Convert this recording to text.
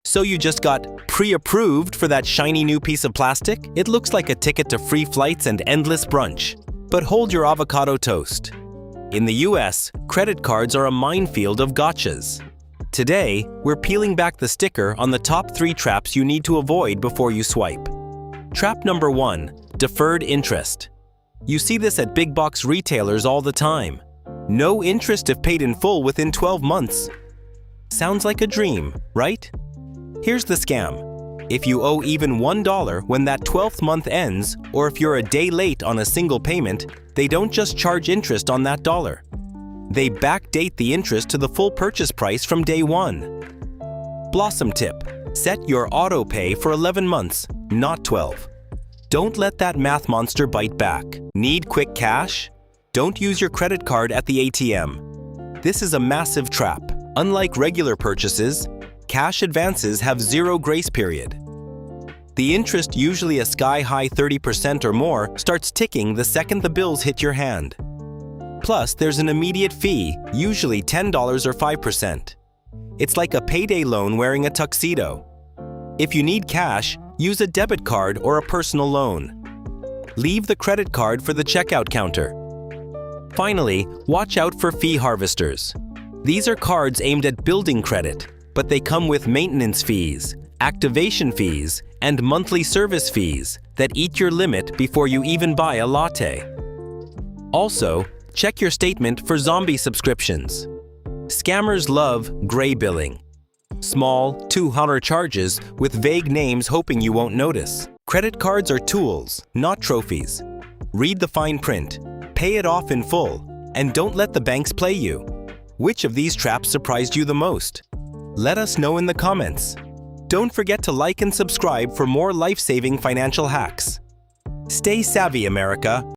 So you just got pre-approved for that shiny new piece of plastic? It looks like a ticket to free flights and endless brunch. But hold your avocado toast. In the US, credit cards are a minefield of gotchas. Today, we're peeling back the sticker on the top 3 traps you need to avoid before you swipe. Trap number 1, deferred interest. You see this at big box retailers all the time. No interest if paid in full within 12 months. Sounds like a dream, right? Here's the scam. If you owe even $1 when that 12th month ends, or if you're a day late on a single payment, they don't just charge interest on that dollar. They backdate the interest to the full purchase price from day 1. Blossom tip: set your auto pay for 11 months, not 12. Don't let that math monster bite back. Need quick cash? Don't use your credit card at the ATM. This is a massive trap. Unlike regular purchases, cash advances have 0 grace period. The interest, usually a sky-high 30% or more, starts ticking the second the bills hit your hand. Plus, there's an immediate fee, usually $10 or 5%. It's like a payday loan wearing a tuxedo. If you need cash, use a debit card or a personal loan. Leave the credit card for the checkout counter. Finally, watch out for fee harvesters. These are cards aimed at building credit, but they come with maintenance fees, activation fees, and monthly service fees that eat your limit before you even buy a latte. Also, check your statement for zombie subscriptions. Scammers love gray billing. Small, $200 charges with vague names hoping you won't notice. Credit cards are tools, not trophies. Read the fine print, pay it off in full, and don't let the banks play you. Which of these traps surprised you the most? Let us know in the comments. Don't forget to like and subscribe for more life-saving financial hacks. Stay savvy, America.